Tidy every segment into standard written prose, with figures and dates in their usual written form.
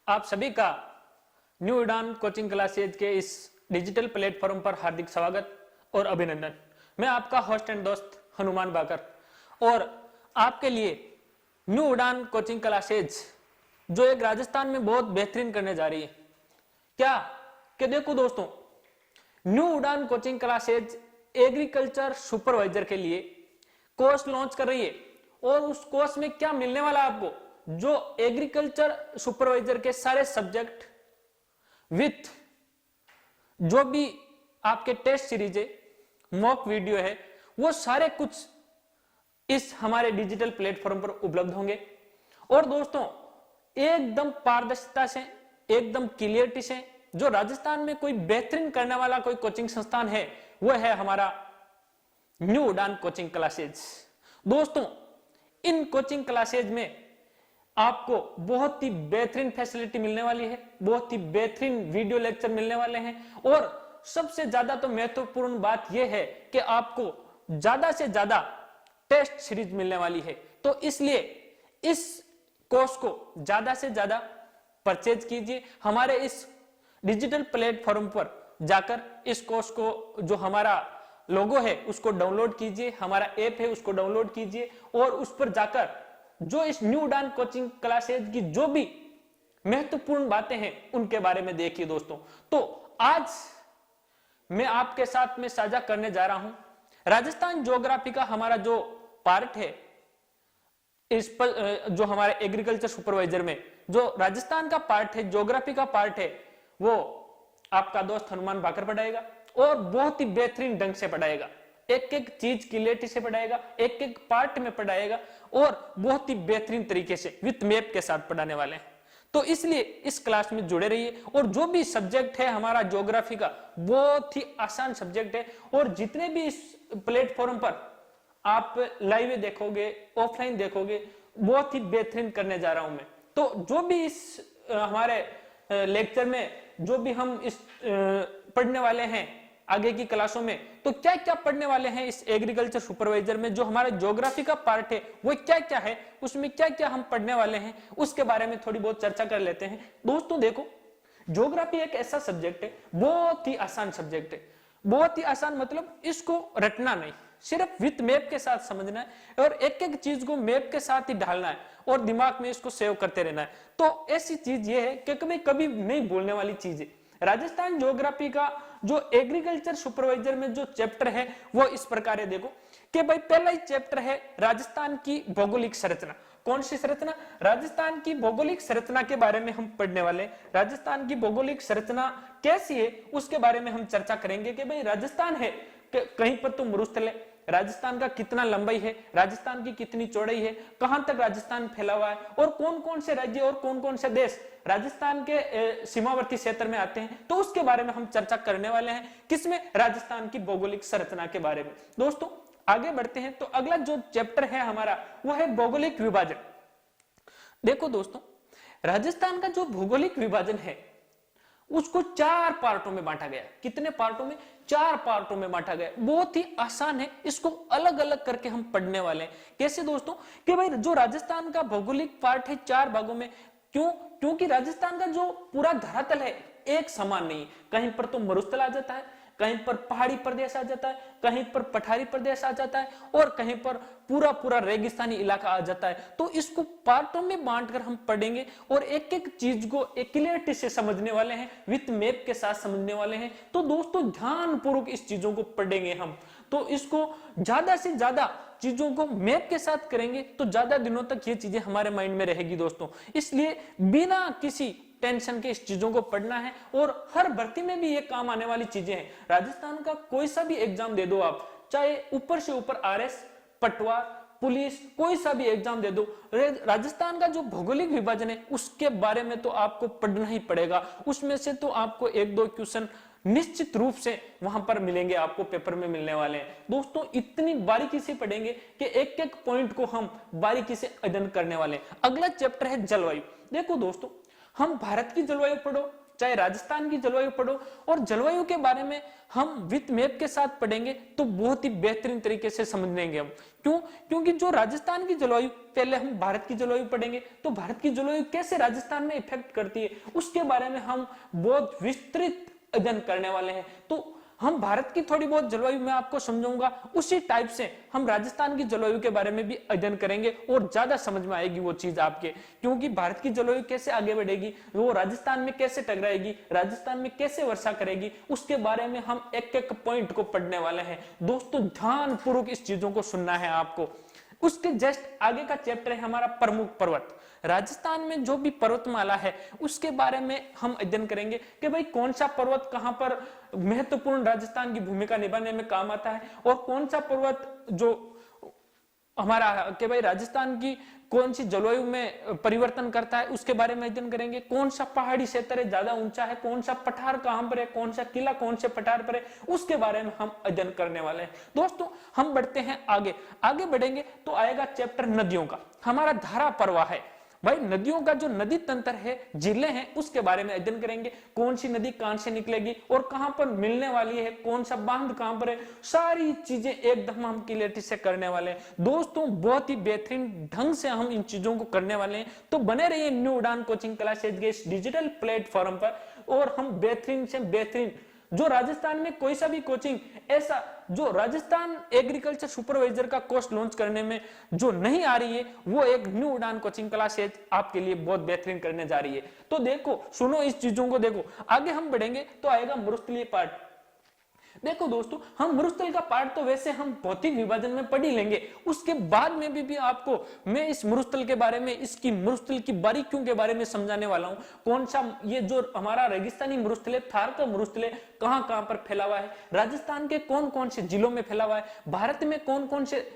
आप सभी का न्यू उड़ान कोचिंग क्लासेज के इस डिजिटल प्लेटफॉर्म पर हार्दिक स्वागत और अभिनंदन। मैं आपका होस्ट एंड दोस्त हनुमान बाकर और आपके लिए न्यू उड़ान कोचिंग क्लासेज जो एक राजस्थान में बहुत बेहतरीन करने जा रही है। क्या कि देखो दोस्तों, न्यू उड़ान कोचिंग क्लासेज एग्रीकल्चर सुपरवाइजर के लिए कोर्स लॉन्च कर रही है और उस कोर्स में क्या मिलने वाला है आपको, जो एग्रीकल्चर सुपरवाइजर के सारे सब्जेक्ट विथ जो भी आपके टेस्ट सीरीज है, मॉक वीडियो है, वो सारे कुछ इस हमारे डिजिटल प्लेटफॉर्म पर उपलब्ध होंगे। और दोस्तों एकदम पारदर्शिता से, एकदम क्लियरिटी से, जो राजस्थान में कोई बेहतरीन करने वाला कोई कोचिंग संस्थान है वो है हमारा न्यू उड़ान कोचिंग क्लासेज। दोस्तों इन कोचिंग क्लासेज में आपको बहुत ही बेहतरीन फैसिलिटी मिलने वाली है, बहुत ही बेहतरीन वीडियो लेक्चर मिलने वाले हैं और सबसे ज्यादा तो महत्वपूर्ण बात यह है कि आपको ज्यादा से ज्यादा टेस्ट सीरीज मिलने वाली है। तो इसलिए इस कोर्स को ज्यादा से ज्यादा परचेज कीजिए। हमारे इस डिजिटल प्लेटफॉर्म पर जाकर इस कोर्स को, जो हमारा लोगो है उसको डाउनलोड कीजिए, हमारा ऐप है उसको डाउनलोड कीजिए और उस पर जाकर जो इस न्यू उड़ान कोचिंग क्लासेज की जो भी महत्वपूर्ण बातें हैं उनके बारे में देखिए। दोस्तों तो आज मैं आपके साथ में साझा करने जा रहा हूं राजस्थान ज्योग्राफी का हमारा जो पार्ट है, इस पर जो हमारे एग्रीकल्चर सुपरवाइजर में जो राजस्थान का पार्ट है, ज्योग्राफी का पार्ट है, वो आपका दोस्त हनुमान बाकर पढ़ाएगा और बहुत ही बेहतरीन ढंग से पढ़ाएगा। एक एक चीज क्लियरिटी से पढ़ाएगा, एक एक पार्ट में पढ़ाएगा और बहुत ही बेहतरीन तरीके से विथ मैप के साथ पढ़ाने वाले हैं। तो इसलिए इस क्लास में जुड़े रहिए और जो भी सब्जेक्ट है हमारा ज्योग्राफी का बहुत ही आसान सब्जेक्ट है और जितने भी इस प्लेटफॉर्म पर आप लाइव देखोगे, ऑफलाइन देखोगे, बहुत ही बेहतरीन करने जा रहा हूं मैं। तो जो भी इस हमारे लेक्चर में जो भी हम इस पढ़ने वाले हैं आगे की क्लासों में, तो क्या क्या पढ़ने वाले हैं इस एग्रीकल्चर सुपरवाइजर में, जो हमारा ज्योग्राफी का पार्ट है वो क्या क्या है, उसमें क्या क्या हम पढ़ने वाले हैं, उसके बारे में थोड़ी बहुत चर्चा कर लेते हैं। दोस्तों देखो, ज्योग्राफी एक ऐसा सब्जेक्ट है, बहुत ही आसान सब्जेक्ट है। बहुत ही आसान मतलब इसको रटना नहीं, सिर्फ विथ मैप के साथ समझना है और एक एक चीज को मैप के साथ ही ढालना है और दिमाग में इसको सेव करते रहना है। तो ऐसी चीज ये है कि कभी कभी नहीं भूलने वाली चीज है। राजस्थान ज्योग्राफी का जो एग्रीकल्चर सुपरवाइजर में जो चैप्टर है वो इस प्रकार है। देखो कि भाई पहला ही चैप्टर है राजस्थान की भौगोलिक संरचना। कौन सी संरचना? राजस्थान की भौगोलिक संरचना के बारे में हम पढ़ने वाले हैं। राजस्थान की भौगोलिक संरचना कैसी है उसके बारे में हम चर्चा करेंगे कि भाई राजस्थान है, कहीं पर तो मरुस्थल है, राजस्थान का कितना लंबाई है, राजस्थान की कितनी चौड़ाई है, कहां तक राजस्थान फैला हुआ है और कौन कौन से राज्य और कौन कौन से देश राजस्थान के सीमावर्ती क्षेत्र में आते हैं, तो उसके बारे में हम चर्चा करने वाले हैं। किसमें? राजस्थान की भौगोलिक संरचना के बारे में। दोस्तों आगे बढ़ते हैं तो अगला जो चैप्टर है हमारा वो है भौगोलिक विभाजन। देखो दोस्तों, राजस्थान का जो भौगोलिक विभाजन है उसको 4 पार्टों में बांटा गया। कितने पार्टों में? 4 पार्टों में बांटा गया। बहुत ही आसान है, इसको अलग अलग करके हम पढ़ने वाले हैं। कैसे दोस्तों? कि भाई जो राजस्थान का भौगोलिक पार्ट है 4 भागों में। क्यों? क्योंकि राजस्थान का जो पूरा धरातल है एक समान नहीं। कहीं पर तो मरुस्थल आ जाता है, कहीं पर पहाड़ी प्रदेश आ जाता है, कहीं पर पठारी प्रदेश आ जाता है और कहीं पर पूरा पूरा रेगिस्तानी इलाका आ जाता है। तो इसको पार्टों में बांटकर हम पढ़ेंगे और एक एक चीज को एक क्लियरिटी से समझने वाले हैं, विथ मैप के साथ समझने वाले हैं। तो दोस्तों ध्यानपूर्वक इस चीजों को पढ़ेंगे हम। तो इसको ज्यादा से ज्यादा चीजों को मैप के साथ करेंगे तो ज्यादा दिनों तक ये चीजें हमारे माइंड में रहेगी दोस्तों। इसलिए बिना किसी टेंशन के इस चीजों को पढ़ना है और हर भर्ती में भी ये काम आने वाली चीजें हैं। राजस्थान का कोई सा भी एग्जाम दे दो आप, चाहे ऊपर से ऊपर आरएस, पटवार, पुलिस, कोई सा भी एग्जाम दे दो, राजस्थान का जो भौगोलिक विभाजन है उसके बारे में तो आपको पढ़ना ही पड़ेगा। उसमें से तो आपको 1-2 क्वेश्चन निश्चित रूप से वहां पर मिलेंगे, आपको पेपर में मिलने वाले हैं। दोस्तों इतनी बारीकी से पढ़ेंगे कि एक एक पॉइंट को हम बारीकी से अध्ययन करने वाले हैं। अगला चैप्टर है जलवायु। देखो दोस्तों, हम भारत की जलवायु पढ़ो, चाहे राजस्थान की जलवायु पढ़ो, और जलवायु के बारे में हम विथ मैप के साथ पढ़ेंगे तो बहुत ही बेहतरीन तरीके से समझ लेंगे हम। क्यों? क्योंकि जो राजस्थान की जलवायु, पहले हम भारत की जलवायु पढ़ेंगे तो भारत की जलवायु कैसे राजस्थान में इफेक्ट करती है उसके बारे में हम बहुत विस्तृत अध्ययन करने वाले हैं। तो हम भारत की थोड़ी बहुत जलवायु में आपको समझाऊंगा, उसी टाइप से हम राजस्थान की जलवायु के बारे में भी अध्ययन करेंगे और ज्यादा समझ में आएगी वो चीज आपके, क्योंकि भारत की जलवायु कैसे आगे बढ़ेगी, वो राजस्थान में कैसे टकराएगी, राजस्थान में कैसे वर्षा करेगी, उसके बारे में हम एक एक पॉइंट को पढ़ने वाले हैं। दोस्तों ध्यान पूर्वक इस चीजों को सुनना है आपको। उसके जस्ट आगे का चैप्टर है हमारा प्रमुख पर्वत। राजस्थान में जो भी पर्वतमाला है उसके बारे में हम अध्ययन करेंगे कि भाई कौन सा पर्वत कहां पर महत्वपूर्ण राजस्थान की भूमिका निभाने में काम आता है और कौन सा पर्वत जो हमारा कि भाई राजस्थान की कौन सी जलवायु में परिवर्तन करता है उसके बारे में अध्ययन करेंगे। कौन सा पहाड़ी क्षेत्र है ज्यादा ऊंचा है, कौन सा पठार कहां पर है, कौन सा किला कौन से पठार पर है, उसके बारे में हम अध्ययन करने वाले हैं। दोस्तों हम बढ़ते हैं आगे। आगे बढ़ेंगे तो आएगा चैप्टर नदियों का। हमारा धारा प्रवाह है भाई, नदियों का जो नदी तंत्र है, जिले हैं, उसके बारे में अध्ययन करेंगे। कौन सी नदी कहां से निकलेगी और कहां पर मिलने वाली है, कौन सा बांध कहां पर है, सारी चीजें एकदम हम क्लियरिटी से करने वाले हैं। दोस्तों बहुत ही बेहतरीन ढंग से हम इन चीजों को करने वाले हैं, तो बने रहिए न्यू उड़ान कोचिंग क्लासेज के इस डिजिटल प्लेटफॉर्म पर। और हम बेहतरीन से बेहतरीन जो राजस्थान में कोई सा भी कोचिंग ऐसा जो राजस्थान एग्रीकल्चर सुपरवाइजर का कोर्स लॉन्च करने में जो नहीं आ रही है, वो एक न्यू उड़ान कोचिंग क्लासेज आपके लिए बहुत बेहतरीन करने जा रही है। तो देखो सुनो इस चीजों को, देखो आगे हम बढ़ेंगे तो आएगा मरुस्थलीय पार्ट। देखो दोस्तों हम मरुस्थल का पार्ट तो वैसे हम भौतिक विभाजन में पढ़ ही लेंगे, उसके बाद में भी आपको मैं इस मरुस्थल के बारे में, इसकी मरुस्थल की बारीकियों के बारे में समझाने वाला हूं। कौन सा ये जो हमारा रेगिस्तानी मरुस्थल है, थार का मरुस्थल है, कहां कहां पर फैला हुआ है, राजस्थान के कौन कौन से जिलों में फैला हुआ है, भारत में कौन कौन से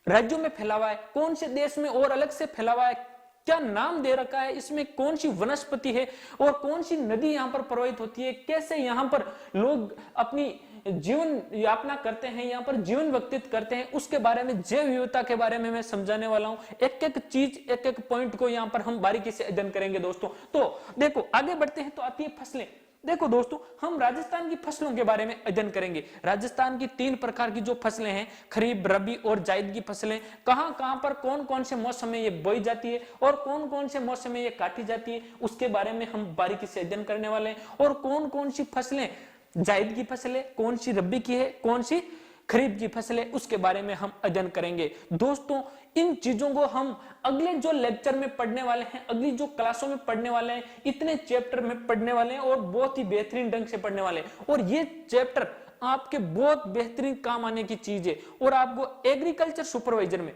राज्यों में फैला हुआ है, कौन से देश में और अलग से फैला हुआ है, क्या नाम दे रखा है, इसमें कौन सी वनस्पति है और कौन सी नदी यहां पर प्रवाहित होती है, कैसे यहां पर लोग अपनी जीवन यापना करते हैं, यहां पर जीवन व्यतीत करते हैं, उसके बारे में, जैव विविधता के बारे में मैं समझाने वाला हूं। एक एक चीज, एक एक पॉइंट को यहां पर हम बारीकी से अध्ययन करेंगे दोस्तों। तो देखो आगे बढ़ते हैं तो आती है फसलें। देखो दोस्तों हम राजस्थान की फसलों के बारे में अध्ययन करेंगे। राजस्थान की 3 प्रकार की जो फसलें हैं, खरीफ, रबी और जायद की फसलें, कहां कहां पर कौन कौन से मौसम में ये बोई जाती है और कौन कौन से मौसम में ये काटी जाती है, उसके बारे में हम बारीकी से अध्ययन करने वाले हैं। और कौन कौन सी फसलें जायद की फसलें, कौन सी रबी की है, कौन सी खरीफ की फसलें, उसके बारे में हम अध्ययन करेंगे। दोस्तों इन चीजों को हम अगले जो लेक्चर में पढ़ने वाले हैं, अगली जो क्लासों में पढ़ने वाले हैं, इतने चैप्टर में पढ़ने वाले हैं और बहुत ही बेहतरीन ढंग से पढ़ने वाले हैं। और ये चैप्टर आपके बहुत बेहतरीन काम आने की चीज है और आपको एग्रीकल्चर सुपरवाइजर में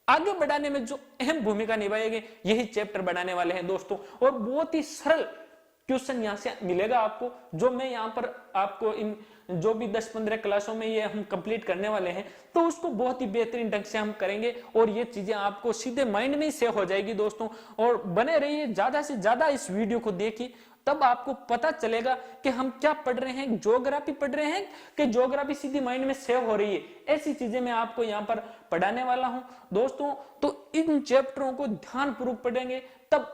आगे बढ़ाने में जो अहम भूमिका निभाएंगे यही चैप्टर बढ़ाने वाले हैं दोस्तों। और बहुत ही सरल क्वेश्चन यहां से मिलेगा आपको, जो मैं यहां पर आपको इन जो भी 10-15 क्लासों में ये हम कंप्लीट करने वाले हैं, तो उसको बहुत ही बेहतरीन ढंग से हम करेंगे और ये चीजें आपको सीधे माइंड में ही सेव हो जाएगी दोस्तों। और बने रहिए, ज्यादा से ज्यादा इस वीडियो को देखिए, तब आपको पता चलेगा कि हम क्या पढ़ रहे हैं, ज्योग्राफी पढ़ रहे हैं कि ज्योग्राफी सीधी माइंड में सेव हो रही है। ऐसी चीजें मैं आपको यहाँ पर पढ़ाने वाला हूं दोस्तों। तो इन चैप्टरों को ध्यानपूर्वक पढ़ेंगे, तब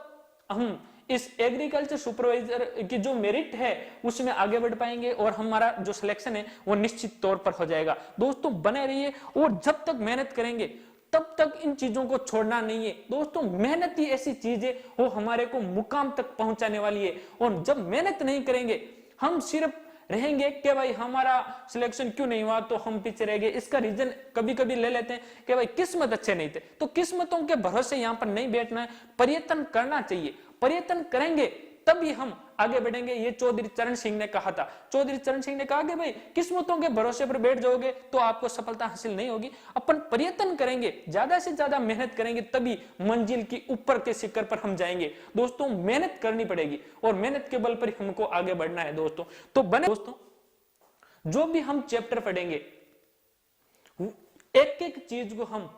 हम इस एग्रीकल्चर सुपरवाइजर की जो मेरिट है उसमें आगे बढ़ पाएंगे और हमारा जो सिलेक्शन है वो निश्चित तौर पर हो जाएगा। दोस्तों बने रहिए और जब तक मेहनत करेंगे तब तक इन चीजों को छोड़ना नहीं है दोस्तों। मेहनत ही ऐसी चीज है वो हमारे को मुकाम तक पहुंचाने वाली है। और जब मेहनत नहीं करेंगे, हम सिर्फ रहेंगे कि भाई हमारा सिलेक्शन क्यों नहीं हुआ तो हम पीछे रह गए, इसका रीजन कभी कभी ले लेते हैं कि भाई किस्मत अच्छे नहीं थे। तो किस्मतों के भरोसे यहाँ पर नहीं बैठना है, प्रयत्न करना चाहिए। प्रयत्न करेंगे तभी हम आगे बढ़ेंगे। ये चौधरी चरण सिंह ने कहा था। चौधरी चरण सिंह ने कहा कि भाई किस्मतों के भरोसे पर बैठ जाओगे तो आपको सफलता हासिल नहीं होगी। अपन प्रयत्न करेंगे, ज्यादा से ज्यादा मेहनत करेंगे, तभी मंजिल की ऊपर के शिखर पर हम जाएंगे। दोस्तों मेहनत करनी पड़ेगी और मेहनत के बल पर हमको आगे बढ़ना है दोस्तों। तो बने दोस्तों, जो भी हम चैप्टर पढ़ेंगे एक एक चीज को हम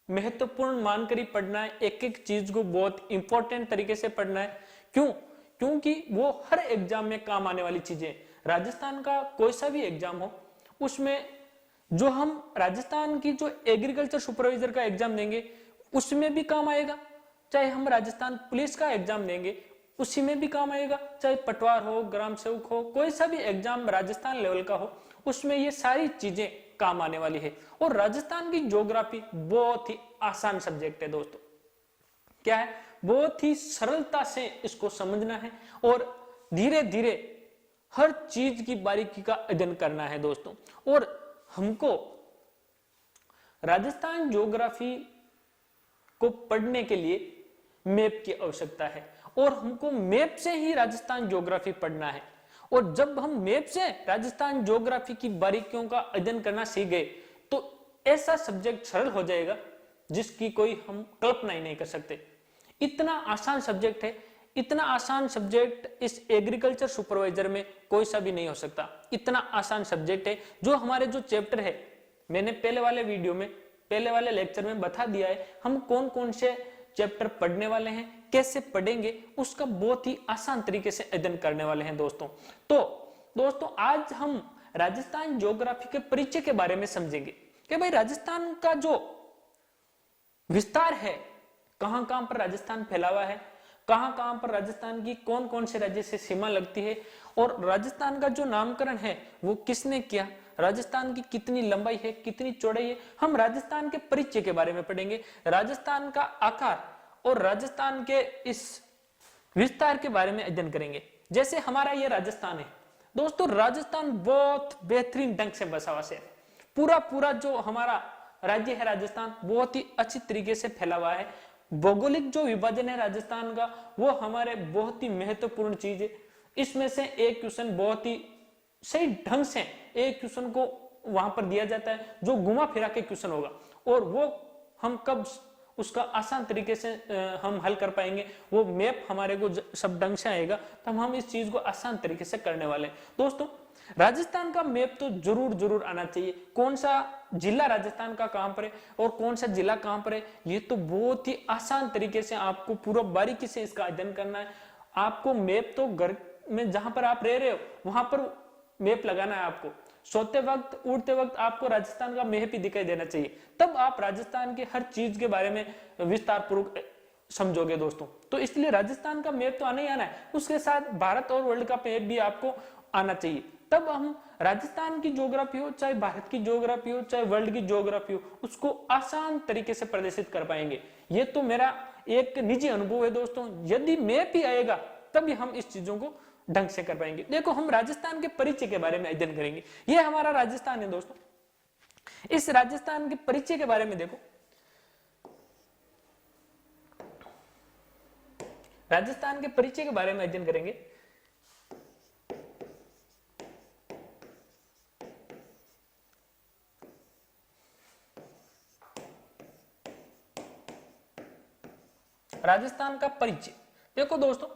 महत्वपूर्ण मानकर ही पढ़ना है, एक एक चीज को बहुत इंपॉर्टेंट तरीके से पढ़ना है। क्यों? क्योंकि वो हर एग्जाम में काम आने वाली चीजें। राजस्थान का कोई सा भी एग्जाम हो, उसमें जो हम राजस्थान की जो एग्रीकल्चर सुपरवाइजर का एग्जाम देंगे उसमें भी काम आएगा, चाहे हम राजस्थान पुलिस का एग्जाम देंगे उसी में भी काम आएगा, चाहे पटवार हो, ग्राम सेवक हो, कोई सा भी एग्जाम राजस्थान लेवल का हो, उसमें ये सारी चीजें काम आने वाली है। और राजस्थान की ज्योग्राफी बहुत ही आसान सब्जेक्ट है दोस्तों। क्या है, बहुत ही सरलता से इसको समझना है और धीरे धीरे हर चीज की बारीकी का अध्ययन करना है दोस्तों। और हमको राजस्थान ज्योग्राफी को पढ़ने के लिए मैप की आवश्यकता है और हमको मैप से ही राजस्थान ज्योग्राफी पढ़ना है। और जब हम मैप से राजस्थान ज्योग्राफी की बारीकियों का अध्ययन करना सीख गए तो ऐसा सब्जेक्ट सरल हो जाएगा जिसकी कोई हम कल्पना ही नहीं कर सकते। इतना आसान सब्जेक्ट है, इतना आसान सब्जेक्ट इस एग्रीकल्चर सुपरवाइजर में कोई सा भी नहीं हो सकता। इतना आसान सब्जेक्ट है। जो हमारे जो चैप्टर है, मैंने पहले वाले वीडियो में, पहले वाले लेक्चर में बता दिया है हम कौन कौन से चैप्टर पढ़ने वाले हैं, कैसे पढ़ेंगे, उसका बहुत ही आसान तरीके से अध्ययन करने वाले हैं दोस्तों। तो दोस्तों आज हम राजस्थान ज्योग्राफी के परिचय के बारे में समझेंगे कि भाई राजस्थान का जो विस्तार है, कहां कहां पर राजस्थान फैला हुआ है, कहां कहां पर राजस्थान की कौन कौन से राज्य से सीमा लगती है, और राजस्थान का जो नामकरण है वो किसने किया, राजस्थान की कितनी लंबाई है, कितनी चौड़ाई है। हम राजस्थान के परिचय के बारे में पढ़ेंगे, राजस्थान का आकार और राजस्थान के इस विस्तार के बारे में अध्ययन करेंगे। जैसे हमारा ये राजस्थान है दोस्तों, राजस्थान बहुत बेहतरीन ढंग से बसा हुआ है। पूरा जो हमारा राज्य है राजस्थान बहुत ही अच्छी तरीके से फैला हुआ है। भौगोलिक जो विभाजन है राजस्थान का वो हमारे बहुत ही महत्वपूर्ण चीज है। इसमें से एक क्वेश्चन बहुत ही सही ढंग से एक क्वेश्चन को वहां पर दिया जाता है जो घुमा फिरा के क्वेश्चन होगा, और वो हम कब उसका आसान तरीके से हम हल कर पाएंगे, वो मैप हमारे को सब ढंग से आएगा तब हम इस चीज को आसान तरीके से करने वाले हैं। दोस्तों राजस्थान का मैप तो जरूर आना चाहिए। कौन सा जिला राजस्थान का कहां पर है और कौन सा जिला कहां पर है, ये तो बहुत ही आसान तरीके से आपको पूरा बारीकी से इसका अध्ययन करना है। आपको मैप तो घर में जहां पर आप रह रहे हो वहां पर मैप लगाना है। आपको सोते वक्त, उड़ते वक्त आपको राजस्थान का मैप ही दिखाई देना चाहिए, तब आप राजस्थान की हर चीज के बारे में विस्तार पूर्वक समझोगे दोस्तों। तो इसलिए राजस्थान का मैप तो आना ही आना है, उसके साथ भारत और वर्ल्ड का मैप भी आपको आना चाहिए। तब हम राजस्थान की ज्योग्राफी हो, चाहे भारत की ज्योग्राफी हो, चाहे वर्ल्ड की ज्योग्राफी हो, उसको आसान तरीके से प्रदर्शित कर पाएंगे। ये तो मेरा एक निजी अनुभव है दोस्तों। यदि मैप ही आएगा तभी हम इस चीजों को ढंग से कर पाएंगे। देखो हम राजस्थान के परिचय के बारे में अध्ययन करेंगे। ये हमारा राजस्थान है दोस्तों। इस राजस्थान के परिचय के बारे में देखो, राजस्थान के परिचय के बारे में अध्ययन करेंगे। राजस्थान का परिचय देखो दोस्तों,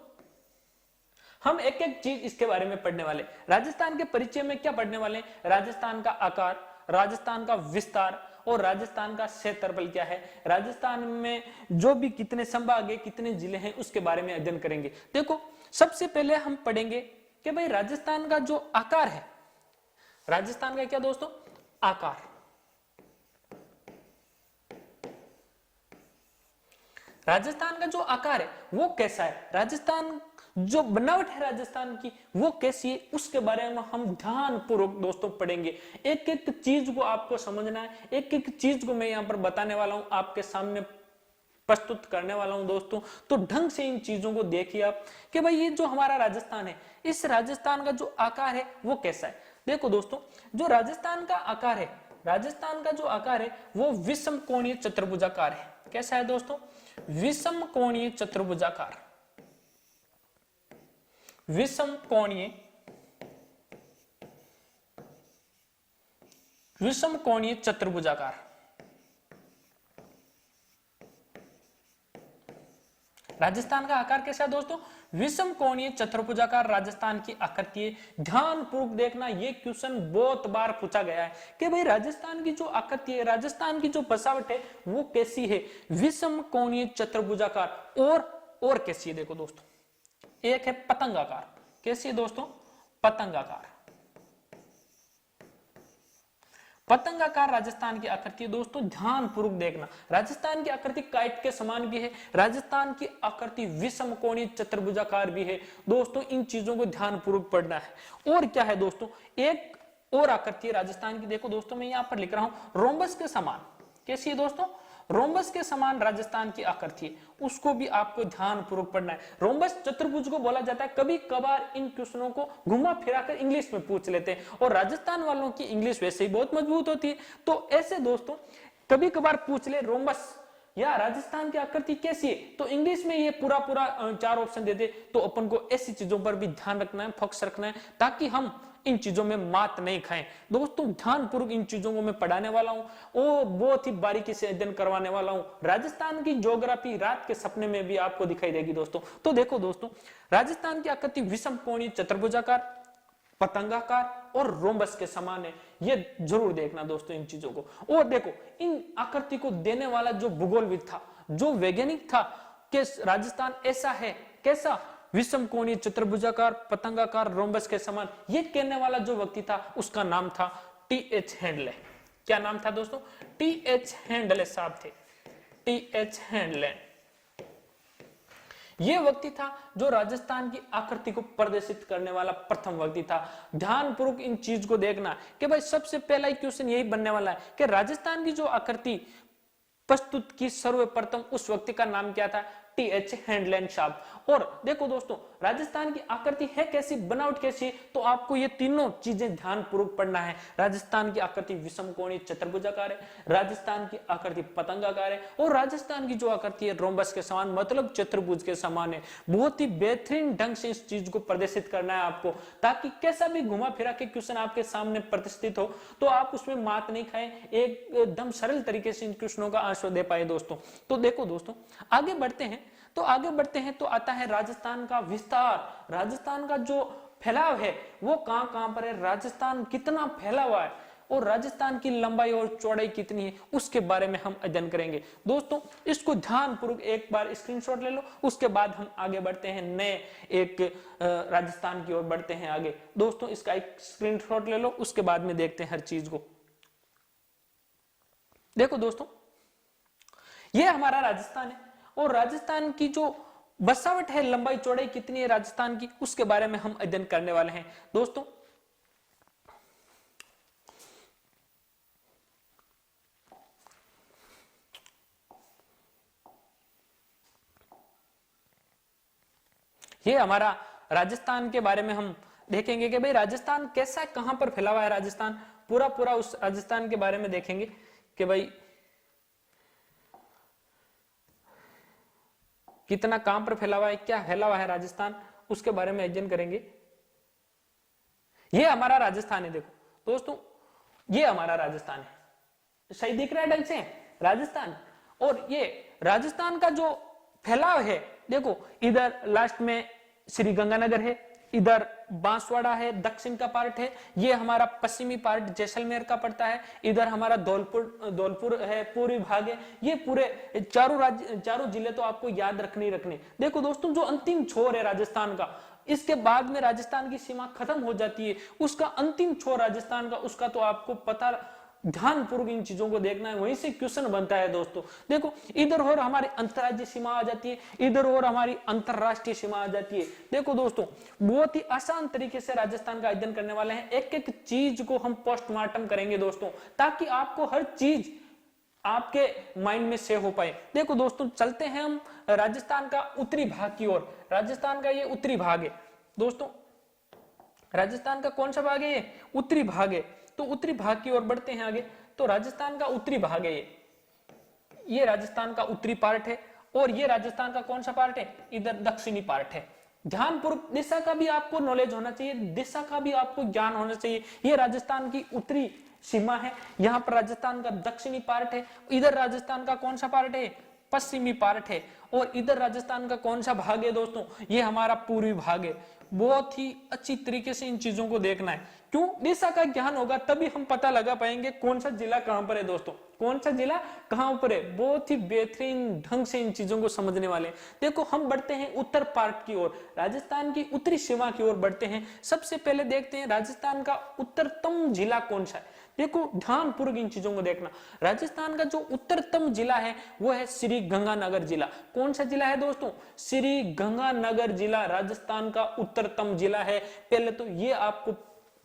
हम एक एक चीज इसके बारे में पढ़ने वाले। राजस्थान के परिचय में क्या पढ़ने वाले हैं, राजस्थान का आकार, राजस्थान का विस्तार और राजस्थान का क्षेत्रफल क्या है, राजस्थान में जो भी कितने संभाग है, कितने जिले हैं, उसके बारे में अध्ययन करेंगे। देखो सबसे पहले हम पढ़ेंगे कि भाई राजस्थान का जो आकार है, राजस्थान का क्या दोस्तों, आकार। राजस्थान का जो आकार है वो कैसा है, राजस्थान जो बनावट है राजस्थान की वो कैसी है, उसके बारे में हम ध्यान पूर्वक दोस्तों पढ़ेंगे। एक एक चीज को आपको समझना है, एक एक चीज को मैं यहाँ पर बताने वाला हूं, आपके सामने प्रस्तुत करने वाला हूं दोस्तों। तो ढंग से इन चीजों को देखिए आप कि भाई ये जो हमारा राजस्थान है, इस राजस्थान का जो आकार है वो कैसा है। देखो दोस्तों जो राजस्थान का आकार है, राजस्थान का जो आकार है वो विषम कोणीय चतुर्भुजाकार है। कैसा है दोस्तों, विषम कोणीय चतुर्भुजाकार, विषम कोणीय चतुर्भुजाकार। राजस्थान का आकार कैसा है दोस्तों, विषम कोणीय चतुर्भुजाकार राजस्थान की आकृति है। ध्यान पूर्वक देखना, ये क्वेश्चन बहुत बार पूछा गया है कि भाई राजस्थान की जो आकृति है, राजस्थान की जो बसावट है वो कैसी है, विषम कोणीय चतुर्भुजाकार। और कैसी है देखो दोस्तों, एक है पतंगाकार। कैसी है दोस्तों, पतंगाकार। पतंगाकार राजस्थान की आकृति दोस्तों, ध्यान पूर्वक देखना। राजस्थान की आकृति काइट के समान भी है, राजस्थान की आकृति विषम कोणीय चतुर्भुजाकार भी है दोस्तों। इन चीजों को ध्यान पूर्वक पढ़ना है। और क्या है दोस्तों, एक और आकृति है राजस्थान की, देखो दोस्तों मैं यहाँ पर लिख रहा हूं रोम्बस के समान। कैसी है दोस्तों? रोम्बस के समान राजस्थान की आकृति है, उसको भी आपको ध्यानपूर्वक पढ़ना है। रोम्बस चतुर्भुज को बोला जाता है। कभी कभार इन क्वेश्चनों को घुमा फिराकर इंग्लिश में पूछ लेते हैं और राजस्थान वालों की इंग्लिश वैसे ही बहुत मजबूत होती है, तो ऐसे दोस्तों कभी कभार पूछ ले रोम्बस या राजस्थान की आकृति कैसी है, तो इंग्लिश में ये पूरा पूरा 4 ऑप्शन दे दे, तो अपन को ऐसी चीजों पर भी ध्यान रखना है, फोकस रखना है, ताकि हम इन चीजों में मात नहीं खाएं। दोस्तों ध्यानपूर्वक इन चीजों को मैं पढ़ाने वाला हूं और बहुत ही बारीकी से अध्ययन करवाने वाला हूं। राजस्थान की ज्योग्राफी रात के सपने में भी आपको दिखाई देगी दोस्तों। तो देखो दोस्तों, राजस्थान की आकृति विषम कोणीय चतुर्भुजाकार, पतंगाकार और रोम्बस के समान है, ये जरूर देखना दोस्तों इन चीजों को। और देखो इन आकृति को देने वाला जो भूगोलविद था, जो वैज्ञानिक था कि राजस्थान ऐसा है, कैसा, विषम कोणीय चतुर्भुजाकार, पतंगाकार, रोम्बस के समान, ये कहने वाला जो व्यक्ति था उसका नाम था टी.एच. हैंडले। क्या नाम था दोस्तों? टी.एच. हैंडले साहब थे, टी.एच. हैंडले। यह व्यक्ति था जो राजस्थान की आकृति को प्रदर्शित करने वाला प्रथम व्यक्ति था। ध्यानपूर्वक इन चीज को देखना कि भाई सबसे पहला क्वेश्चन यही बनने वाला है कि राजस्थान की जो आकृति प्रस्तुत की सर्वप्रथम उस व्यक्ति का नाम क्या था? टी.एच. हैंडले साहब। और देखो दोस्तों, राजस्थान की आकृति है कैसी, बनावट कैसी, तो आपको ये तीनों चीजें ध्यानपूर्वक पढ़ना है। राजस्थान की आकृति विषम कोणीय चतुर्भुजाकार है, राजस्थान की आकृति पतंगाकार है और राजस्थान की जो आकृति है रोम्बस के समान, मतलब चतुर्भुज के समान है। बहुत ही बेहतरीन ढंग से इस चीज को प्रदर्शित करना है आपको, ताकि कैसा भी घुमा फिरा के क्वेश्चन आपके सामने प्रतिष्ठित हो तो आप उसमें मात नहीं खाएं, एकदम सरल तरीके से इन क्वेश्चनों का आंसर दे पाए दोस्तों। तो देखो दोस्तों, आगे बढ़ते हैं तो आता है राजस्थान का विस्तार। राजस्थान का जो फैलाव है वो कहां कहां पर है, राजस्थान कितना फैला हुआ है और राजस्थान की लंबाई और चौड़ाई कितनी है, उसके बारे में हम अध्ययन करेंगे दोस्तों। इसको ध्यानपूर्वक एक बार स्क्रीनशॉट ले लो, उसके बाद हम आगे बढ़ते हैं, नए एक राजस्थान की ओर बढ़ते हैं आगे। दोस्तों इसका एक स्क्रीनशॉट ले लो, उसके बाद में देखते हैं हर चीज को। देखो दोस्तों, ये हमारा राजस्थान है और राजस्थान की जो बसावट है, लंबाई चौड़ाई कितनी है राजस्थान की, उसके बारे में हम अध्ययन करने वाले हैं दोस्तों। ये हमारा राजस्थान के बारे में हम देखेंगे कि भाई राजस्थान कैसा है, कहां पर फैला हुआ है राजस्थान, पूरा पूरा उस राजस्थान के बारे में देखेंगे कि भाई कितना कहां पर फैला हुआ है, क्या फैला हुआ है राजस्थान, उसके बारे में अध्ययन करेंगे। ये हमारा राजस्थान है। देखो दोस्तों, ये हमारा राजस्थान है, सही दिख रहा है ढंग से राजस्थान। और ये राजस्थान का जो फैलाव है, देखो इधर लास्ट में श्री गंगानगर है, इधर बांसवाड़ा है, दक्षिण का पार्ट है, ये हमारा पश्चिमी पार्ट जैसलमेर का पड़ता है, इधर हमारा धौलपुर है, पूर्वी भाग है। ये पूरे चारों जिले तो आपको याद रखने। देखो दोस्तों, जो अंतिम छोर है राजस्थान का, इसके बाद में राजस्थान की सीमा खत्म हो जाती है, उसका अंतिम छोर राजस्थान का, उसका तो आपको पता, ध्यानपूर्वक इन चीजों को देखना है, वहीं से क्वेश्चन बनता है दोस्तों। देखो इधर और हमारी अंतर्राज्यीय सीमा आ जाती है, इधर और हमारी अंतरराष्ट्रीय सीमा आ जाती है। देखो दोस्तों, बहुत ही आसान तरीके से राजस्थान का अध्ययन करने वाले हैं, एक एक चीज को हम पोस्टमार्टम करेंगे दोस्तों, ताकि आपको हर चीज आपके माइंड में सेव हो पाए। देखो दोस्तों, चलते हैं हम राजस्थान का उत्तरी भाग की ओर। राजस्थान का ये उत्तरी भाग है दोस्तों, राजस्थान का कौन सा भाग है? ये उत्तरी भाग है। तो उत्तरी भाग की ओर बढ़ते हैं आगे। तो राजस्थान का उत्तरी भाग है ये राजस्थान का उत्तरी पार्ट है और ये राजस्थान का कौन सा पार्ट है? इधर दक्षिणी पार्ट है। ध्यानपूर्वक, दिशा का भी आपको नॉलेज होना चाहिए, दिशा का भी आपको ज्ञान होना चाहिए। ये राजस्थान की उत्तरी सीमा है, यहाँ पर राजस्थान का दक्षिणी पार्ट है, इधर राजस्थान का कौन सा पार्ट है? पश्चिमी पार्ट है। और इधर राजस्थान का कौन सा भाग है दोस्तों? ये हमारा पूर्वी भाग है। बहुत ही अच्छी तरीके से इन चीजों को देखना है, क्यों? दिशा का ज्ञान होगा तभी हम पता लगा पाएंगे कौन सा जिला कहां पर है दोस्तों, कौन सा जिला कहां पर है। बहुत ही बेहतरीन ढंग से इन चीजों को समझने वाले हैं। देखो हम बढ़ते हैं उत्तर पार्ट की ओर, राजस्थान की उत्तरी सीमा की ओर बढ़ते हैं। सबसे पहले देखते हैं राजस्थान का उत्तरतम जिला कौन सा है। देखो ध्यानपूर्वक इन चीजों को देखना। राजस्थान का जो उत्तरतम जिला है वो है श्री गंगानगर जिला। कौन सा जिला है दोस्तों? श्री गंगानगर जिला राजस्थान का उत्तरतम जिला है। पहले तो ये आपको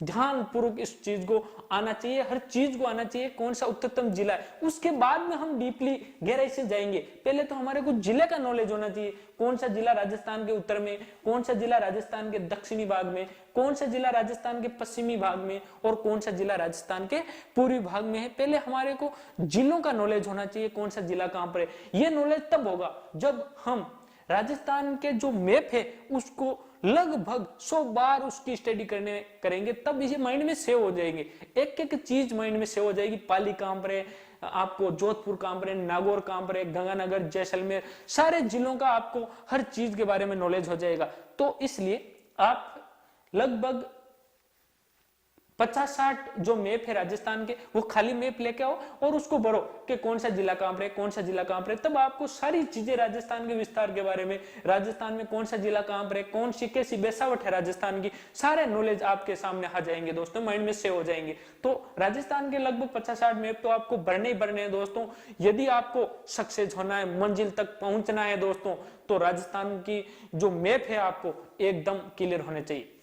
ध्यान पूर्वक इस चीज को आना चाहिए, हर चीज को आना चाहिए कौन सा उत्तरतम जिला है। उसके बाद में हम डीपली गहराई से जाएंगे। पहले तो हमारे को जिले का नॉलेज होना चाहिए, कौन सा जिला राजस्थान के उत्तर में, कौन सा जिला राजस्थान के दक्षिणी भाग में, कौन सा जिला राजस्थान के पश्चिमी भाग में और कौन सा जिला राजस्थान के पूर्वी भाग में है। पहले हमारे को जिलों का नॉलेज होना चाहिए, कौन सा जिला कहां पर है। ये नॉलेज तब होगा जब हम राजस्थान के जो मैप है उसको लगभग 100 बार उसकी स्टडी करेंगे, तब इसे माइंड में सेव हो जाएंगे। एक एक चीज माइंड में सेव हो जाएगी। पाली कहां पर है, आपको जोधपुर कहां पर है, नागौर कहां पर है, गंगानगर, जैसलमेर, सारे जिलों का आपको हर चीज के बारे में नॉलेज हो जाएगा। तो इसलिए आप लगभग 50-60 जो मैप है राजस्थान के, वो खाली मैप लेके आओ और उसको भरो कि कौन सा जिला कहां पर है, कौन सा जिला कहां पर है। तब आपको सारी चीजें राजस्थान के विस्तार के बारे में, राजस्थान में कौन सा जिला कहां पर है, कौन सी कैसी बेसावट है राजस्थान की, सारे नॉलेज आपके सामने आ जाएंगे दोस्तों, माइंड में सेव हो जाएंगे। तो राजस्थान के लगभग 50-60 मैप तो आपको भरने ही भरने हैं दोस्तों। यदि आपको सक्सेस होना है, मंजिल तक पहुंचना है दोस्तों, तो राजस्थान की जो मैप है आपको एकदम क्लियर होने चाहिए।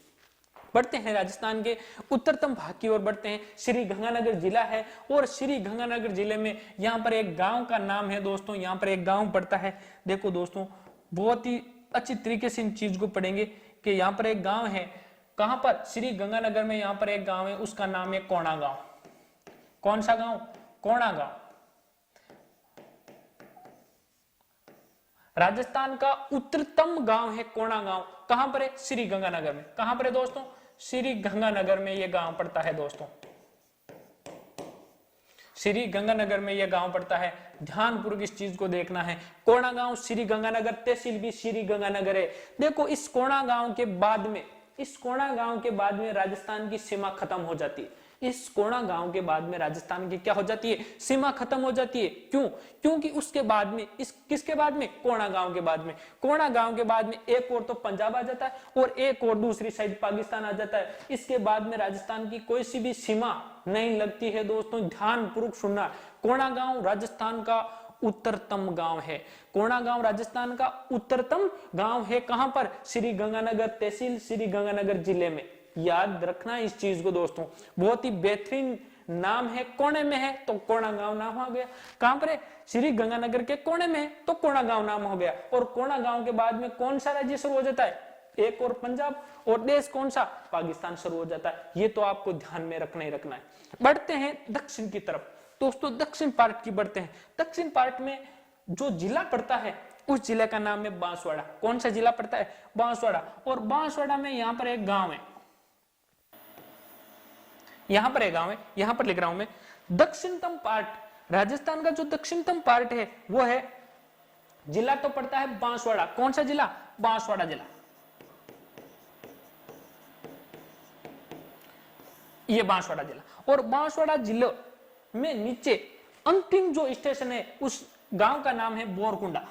बढ़ते हैं राजस्थान के उत्तरतम भाग की ओर बढ़ते हैं। श्री गंगानगर जिला है और श्री गंगानगर जिले में यहाँ पर एक गांव का नाम है दोस्तों, यहाँ पर एक गांव पड़ता है। देखो दोस्तों, बहुत ही अच्छी तरीके से इन चीज को पढ़ेंगे कि यहाँ पर एक गांव है। कहां पर? श्री गंगानगर में यहाँ पर एक गांव है, उसका नाम है कोणा गांव। कौन सा गांव? कोणा गांव। राजस्थान का उत्तरतम गांव है कोणा गांव। कहां पर है? श्री गंगानगर में। कहां पर है दोस्तों? श्री गंगानगर में यह गांव पड़ता है दोस्तों। श्री गंगानगर में यह गांव पड़ता है। ध्यानपूर्वक इस चीज को देखना है। कोणा गांव, श्री गंगानगर, तहसील भी श्री गंगानगर है। देखो, इस कोणा गांव के बाद में, इस कोणा गांव के बाद में राजस्थान की सीमा खत्म हो जाती है। इस कोणा गांव के बाद में राजस्थान की क्या हो जाती है? सीमा खत्म हो जाती है। क्यों? क्योंकि उसके बाद में, इस किसके बाद में? कोणा गांव के बाद में। कोणा गांव के बाद में एक और तो पंजाब आ जाता है और एक और दूसरी साइड पाकिस्तान आ जाता है। इसके बाद में राजस्थान की कोई सी भी सीमा नहीं लगती है दोस्तों। ध्यानपूर्वक सुनना, कोणा गांव राजस्थान का उत्तरतम गांव है। कोणा गांव राजस्थान का उत्तरतम गांव है। कहां पर? श्री गंगानगर, तहसील श्री गंगानगर जिले में। याद रखना इस चीज को दोस्तों, बहुत ही बेहतरीन नाम है। कोने में है तो कोणा गांव नाम हो गया। कहां पर है? श्री गंगानगर के कोने में है तो कोणा गांव नाम हो गया। और कोणा गांव के बाद में कौन सा राज्य शुरू हो जाता है? एक और पंजाब, और देश कौन सा? पाकिस्तान शुरू हो जाता है। ये तो आपको ध्यान में रखना ही रखना है। बढ़ते हैं दक्षिण की तरफ दोस्तों, दक्षिण पार्ट की बढ़ते हैं। दक्षिण पार्ट में जो जिला पड़ता है उस जिले का नाम है बांसवाड़ा। कौन सा जिला पड़ता है? बांसवाड़ा। और बांसवाड़ा में यहां पर एक गांव है, यहां पर एक गांव है, यहां पर लिख रहा हूं मैं। दक्षिणतम पार्ट, राजस्थान का जो दक्षिणतम पार्ट है वो है, जिला तो पड़ता है बांसवाड़ा। कौन सा जिला? बांसवाड़ा जिला। ये बांसवाड़ा जिला। और बांसवाड़ा जिले में नीचे अंतिम जो स्टेशन है उस गांव का नाम है बोरकुंडा।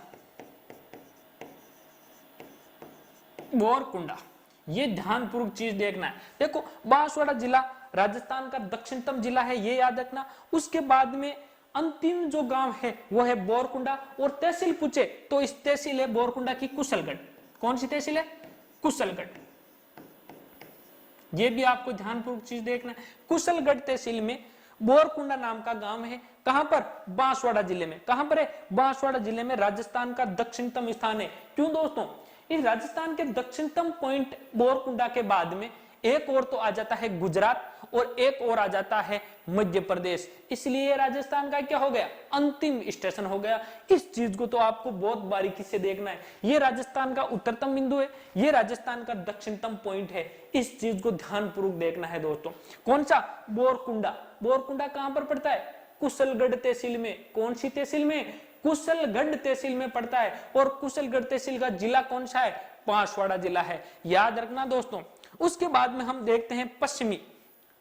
बोरकुंडा, ये ध्यानपूर्वक चीज देखना है। देखो, बांसवाड़ा जिला राजस्थान का दक्षिणतम जिला है, ये याद रखना। उसके बाद में अंतिम जो गांव है वो है बोरकुंडा। और तहसील पूछे तो इस तहसील है बोरकुंडा की कुशलगढ़। कौन सी तहसील है? कुशलगढ़। ये भी आपको ध्यानपूर्वक चीज देखना है। कुशलगढ़ तहसील में बोरकुंडा नाम का गांव है। कहां पर? बांसवाड़ा जिले में। कहां पर है? बांसवाड़ा जिले में। राजस्थान का दक्षिणतम स्थान है। क्यों दोस्तों? इस राजस्थान के दक्षिणतम पॉइंट बोरकुंडा के बाद में एक और तो आ जाता है गुजरात और एक और आ जाता है मध्य प्रदेश। इसलिए राजस्थान का क्या हो गया? अंतिम स्टेशन हो गया। इस चीज को तो आपको बहुत बारीकी से देखना है। ये राजस्थान का उत्तरतम बिंदु है, ये राजस्थान का दक्षिणतम पॉइंट है। इस चीज को ध्यानपूर्वक देखना है दोस्तों। कौन सा? बोरकुंडा। बोरकुंडा कहां पर पड़ता है? कुशलगढ़ तहसील में। कौन सी तहसील में? कुशलगढ़ तहसील में पड़ता है। और कुशलगढ़ तहसील का जिला कौन सा है? बांसवाड़ा जिला है। याद रखना दोस्तों। उसके बाद में हम देखते हैं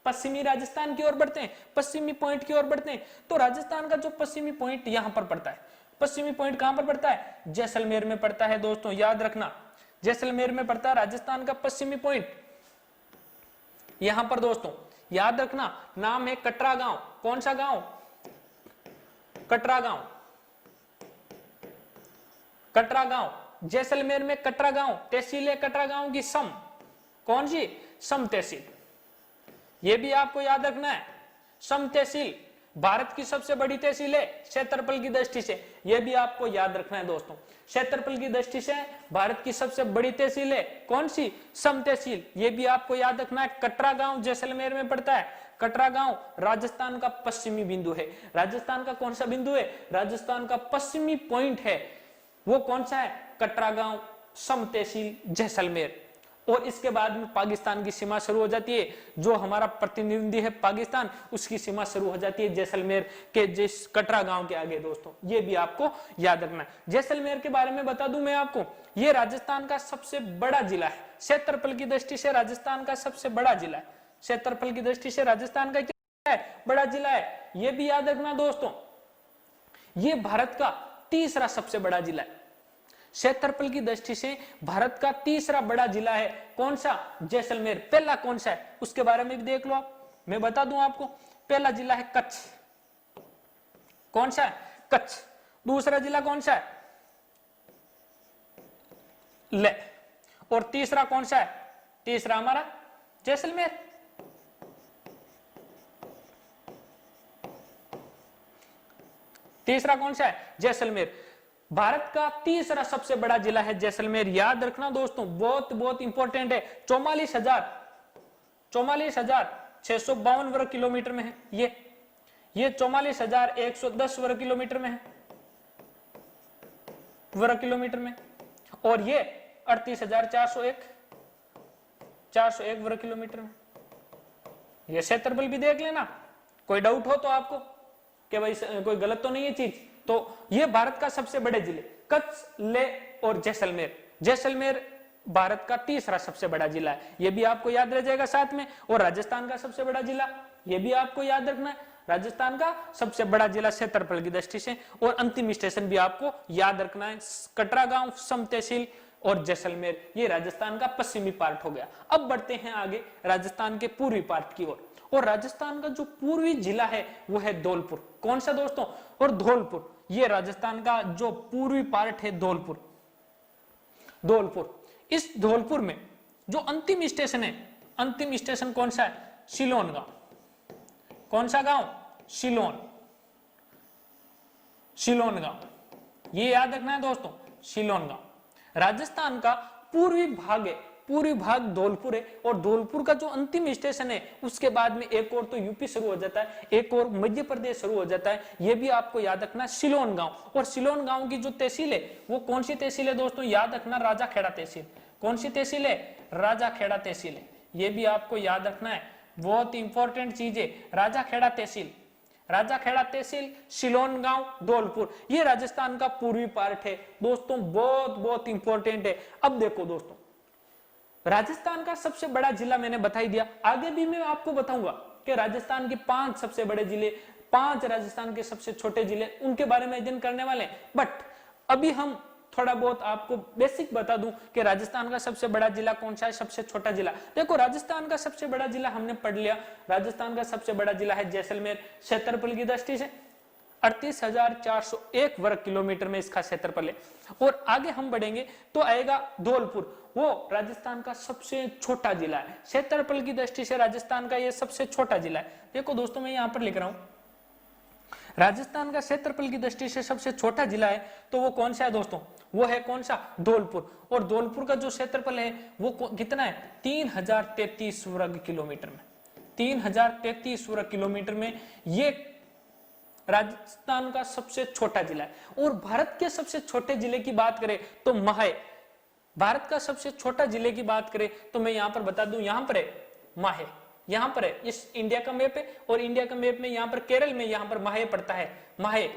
पश्चिमी राजस्थान की ओर बढ़ते हैं, पश्चिमी पॉइंट की ओर बढ़ते हैं। तो राजस्थान का जो पश्चिमी पॉइंट यहां पर पड़ता है, पश्चिमी पॉइंट कहां पर पड़ता है? जैसलमेर में पड़ता है दोस्तों। याद रखना, जैसलमेर में पड़ता है राजस्थान का पश्चिमी पॉइंट। यहां पर दोस्तों याद रखना, नाम है कटरा गांव। कौन सा गांव? कटरा गांव। कटरा गांव जैसलमेर में। कटरा गांव तहसील है कटरा गांव की सम। कौन सी? सम तहसील। ये भी आपको याद रखना है। सम तहसील भारत की सबसे बड़ी तहसील है क्षेत्रफल की दृष्टि से, यह भी आपको याद रखना है दोस्तों। क्षेत्रफल की दृष्टि से भारत की सबसे बड़ी तहसील है कौन सी? सम तहसील। यह भी आपको याद रखना है। कटरा गांव जैसलमेर में पड़ता है। कटरा गांव राजस्थान का पश्चिमी बिंदु है। राजस्थान का कौन सा बिंदु है? राजस्थान का पश्चिमी पॉइंट है, वो कौन सा है? कटरा गांव, सम तहसील, जैसलमेर। और इसके बाद में पाकिस्तान की सीमा शुरू हो जाती है। जो हमारा प्रतिनिधि है पाकिस्तान, उसकी सीमा शुरू हो जाती है जैसलमेर के जिस कटरा गांव के आगे दोस्तों। ये भी आपको याद रखना है। जैसलमेर के बारे में बता दूं मैं आपको, ये राजस्थान का सबसे बड़ा जिला है। क्षेत्रफल की दृष्टि से राजस्थान का सबसे बड़ा जिला है। क्षेत्रफल की दृष्टि से राजस्थान का क्या है? बड़ा जिला है। ये भी याद रखना दोस्तों, ये भारत का तीसरा सबसे बड़ा जिला है। क्षेत्रफल की दृष्टि से भारत का तीसरा बड़ा जिला है कौन सा? जैसलमेर। पहला कौन सा है उसके बारे में भी देख लो आप, मैं बता दूं आपको। पहला जिला है कच्छ। कौन सा है? कच्छ। दूसरा जिला कौन सा है? ले। और तीसरा कौन सा है? तीसरा हमारा जैसलमेर। तीसरा कौन सा है? जैसलमेर। भारत का तीसरा सबसे बड़ा जिला है जैसलमेर। याद रखना दोस्तों, बहुत बहुत इंपॉर्टेंट है। 44,652 वर्ग किलोमीटर में है ये 44,110 वर्ग किलोमीटर में है, वर्ग किलोमीटर में। और ये 38,401 वर्ग किलोमीटर में। ये क्षेत्रफल भी देख लेना, कोई डाउट हो तो आपको कि भाई कोई गलत तो नहीं है चीज। तो ये भारत का सबसे बड़े जिले कच्छ, ले और जैसलमेर। जैसलमेर भारत का तीसरा सबसे बड़ा जिला है, ये भी आपको याद रह जाएगा साथ में। और राजस्थान का सबसे बड़ा जिला, ये भी आपको याद रखना है। राजस्थान का सबसे बड़ा जिला क्षेत्रफल की दृष्टि से। और अंतिम स्टेशन भी आपको याद रखना है, कटरा गांव, सम तहसील और जैसलमेर। ये राजस्थान का पश्चिमी पार्ट हो गया। अब बढ़ते हैं आगे राजस्थान के पूर्वी पार्ट की ओर। और राजस्थान का जो पूर्वी जिला है वो है धौलपुर। कौन सा दोस्तों? और धौलपुर। ये राजस्थान का जो पूर्वी पार्ट है धौलपुर। इस धौलपुर में जो अंतिम स्टेशन है, अंतिम स्टेशन कौन सा है? सिलोन गांव। कौन सा गांव? सिलोन गांव। ये याद रखना है दोस्तों, सिलोन गांव। राजस्थान का पूर्वी भाग है, पूर्वी भाग धौलपुर है। और धौलपुर का जो अंतिम स्टेशन है उसके बाद में एक और तो यूपी शुरू हो जाता है, एक और मध्य प्रदेश शुरू हो जाता है। यह भी आपको याद रखना, सिलोन गांव। और सिलोन गांव की जो तहसील है वो कौन सी तहसील है दोस्तों? याद रखना, राजा खेड़ा तहसील। कौन सी तहसील है? राजा खेड़ा तहसील है। यह भी आपको याद रखना है, बहुत इंपॉर्टेंट चीज है। राजा खेड़ा तहसील, राजा खेड़ा तहसील, सिलोन गांव, धौलपुर। ये राजस्थान का पूर्वी पार्ट है दोस्तों, बहुत बहुत इंपॉर्टेंट है। अब देखो दोस्तों, राजस्थान का सबसे बड़ा जिला मैंने बता ही दिया। आगे भी मैं आपको बताऊंगा कि राजस्थान के 5 सबसे बड़े जिले, 5 राजस्थान के सबसे छोटे जिले, उनके बारे में अध्ययन करने वाले हैं। बट अभी हम थोड़ा बहुत आपको बेसिक बता दूं कि राजस्थान का सबसे बड़ा जिला कौन सा है, सबसे छोटा जिला। देखो, राजस्थान का सबसे बड़ा जिला हमने पढ़ लिया। राजस्थान का सबसे बड़ा जिला है जैसलमेर। क्षेत्रफल की दृष्टि से 38,401 वर्ग किलोमीटर में इसका क्षेत्रफल है। और आगे हम बढ़ेंगे तो आएगा धौलपुर, वो राजस्थान का सबसे छोटा जिला है। क्षेत्रफल की दृष्टि से राजस्थान का ये सबसे छोटा जिला है। देखो दोस्तों, मैं यहां पर लिख रहा हूं, राजस्थान का क्षेत्रफल की दृष्टि से सबसे छोटा जिला है तो वो कौन सा है दोस्तों? वो है कौन सा? धौलपुर। और धौलपुर का जो क्षेत्रफल है वो कितना है? 3033 वर्ग किलोमीटर में। 3033 वर्ग किलोमीटर में ये राजस्थान का सबसे छोटा जिला है। और भारत के सबसे छोटे जिले की बात करें तो माहे, भारत का सबसे छोटा जिले की बात करें तो मैं यहां पर बता दूं, यहां पर है माहे, यहां पर है, इस इंडिया का मैप है। और इंडिया का मैप में यहां पर केरल में यहां पर माहे पड़ता है। माहे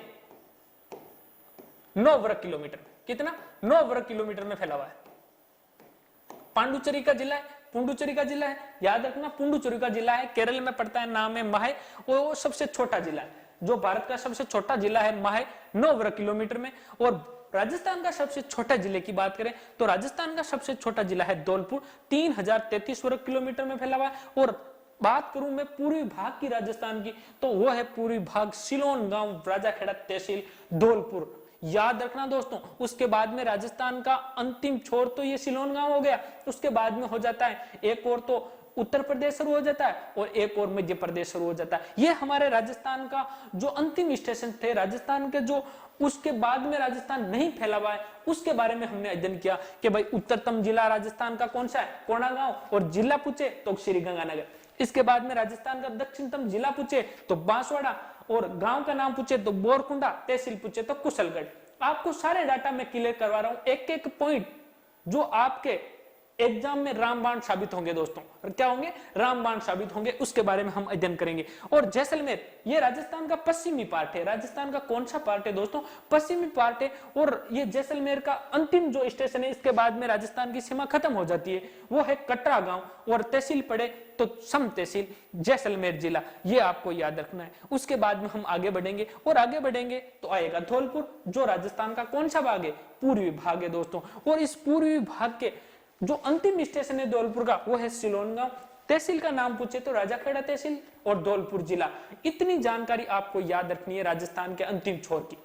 9 वर्ग किलोमीटर, कितना? 9 वर्ग किलोमीटर में फैला हुआ है। पांडुचेरी का जिला है, पुडुचेरी का जिला है, याद रखना, पुडुचेरी का जिला है, केरल में पड़ता है, नाम है माहे। वो सबसे छोटा जिला है, जो भारत का सबसे छोटा जिला है माहे, 9 वर्ग किलोमीटर में। और राजस्थान का सबसे छोटा जिले की बात करें तो राजस्थान का सबसे छोटा जिला है धौलपुर, 3033 वर्ग किलोमीटर में फैला हुआ है। और बात करूं मैं पूर्वी भाग की राजस्थान की तो वो है पूर्वी भाग, सिलोन गांव, राजाखेड़ा तहसील, धौलपुर। याद रखना दोस्तों, उसके बाद में राजस्थान का अंतिम छोर तो ये सिलोन गांव हो गया, उसके बाद में हो जाता है एक और तो उत्तर प्रदेश शुरू हो जाता है और एक और मध्य प्रदेश शुरू हो जाता है। ये हमारे राजस्थान का जो अंतिम स्टेशन थे, राजस्थान के जो उसके बाद में राजस्थान नहीं फैला हुआ है, उसके बारे में हमने अध्ययन किया कि भाई उत्तरतम जिला राजस्थान का कौन सा है, कोंडागांव, और जिला पूछे तो श्री गंगानगर। इसके बाद में राजस्थान का दक्षिणतम जिला पूछे तो बांसवाड़ा, और गांव का नाम पूछे तो बोरकुंडा, तहसील पूछे तो कुशलगढ़। आपको सारे डाटा मैं क्लियर करवा रहा हूं, एक एक पॉइंट जो आपके एग्जाम में रामबाण साबित होंगे दोस्तों। और क्या होंगे? रामबाण साबित होंगे, उसके बारे में हम अध्ययन करेंगे। और जैसलमेर ये राजस्थान का पश्चिमी पार्ट है। राजस्थान का कौन सा पार्ट है दोस्तों? पश्चिमी पार्ट है। और ये जैसलमेर का अंतिम जो स्टेशन है, इसके बाद में राजस्थान की सीमा खत्म हो जाती है, वो है कटरा गांव, और तहसील पड़े तो सम तहसील जैसलमेर जिला, ये आपको याद रखना है। उसके बाद में हम आगे बढ़ेंगे, और आगे बढ़ेंगे तो आएगा धौलपुर, जो राजस्थान का कौन सा भाग है? पूर्वी भाग है दोस्तों। और इस पूर्वी भाग के जो अंतिम स्टेशन है धौलपुर का, वो है सिलोनगांव। तहसील का नाम पूछे तो राजाखेड़ा तहसील, और धौलपुर जिला। इतनी जानकारी आपको याद रखनी है राजस्थान के अंतिम छोर की।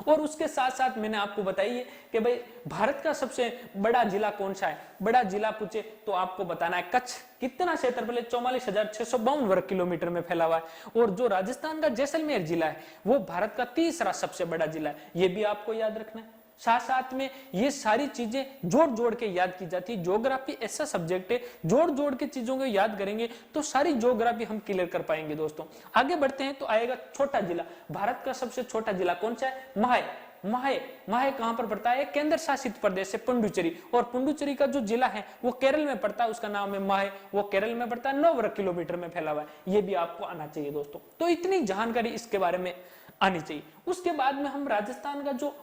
और उसके साथ साथ मैंने आपको बताई है कि भाई भारत का सबसे बड़ा जिला कौन सा है। बड़ा जिला पूछे तो आपको बताना है कच्छ। कितना क्षेत्रफल है? 44,652 वर्ग किलोमीटर में फैला हुआ है। और जो राजस्थान का जैसलमेर जिला है, वो भारत का तीसरा सबसे बड़ा जिला है। ये भी आपको याद रखना है। साथ साथ में ये सारी चीजें जोड़ जोड़ के याद की जाती है। ज्योग्राफी ऐसा सब्जेक्ट है, जोड़ जोड़ के चीजों को याद करेंगे तो सारी ज्योग्राफी हम क्लियर कर पाएंगे दोस्तों। आगे बढ़ते हैं तो आएगा छोटा जिला। भारत का सबसे छोटा जिला कौन सा है? माहे। माहे माहे कहां पर पड़ता है? केंद्र शासित प्रदेश है पुडुचेरी। और पुडुचेरी का जो जिला है वो केरल में पड़ता है, उसका नाम है माहे। वो केरल में पड़ता है, 9 वर्ग किलोमीटर में फैला हुआ है। ये भी आपको आना चाहिए दोस्तों। तो इतनी जानकारी इसके बारे में आनी चाहिए। उसके बाद में हम राजस्थान का जो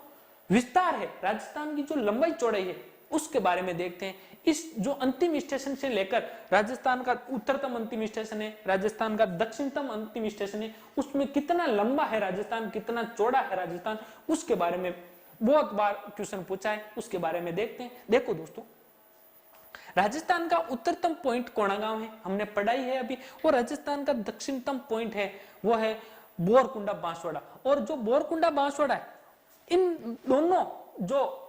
विस्तार है, राजस्थान की जो लंबाई चौड़ाई है, उसके बारे में देखते हैं। इस जो अंतिम स्टेशन से लेकर राजस्थान का उत्तरतम अंतिम स्टेशन है, राजस्थान का दक्षिणतम अंतिम स्टेशन है, उसमें कितना लंबा है राजस्थान, कितना चौड़ा है राजस्थान, उसके बारे में बहुत बार क्वेश्चन पूछा है, उसके बारे में देखते हैं। देखो दोस्तों, राजस्थान का उत्तरतम पॉइंट कोंडागांव है, हमने पढ़ाई है अभी। और राजस्थान का दक्षिणतम पॉइंट है वो है बोरकुंडा बांसवाड़ा। और जो बोरकुंडा बांसवाड़ा है, इन दोनों जो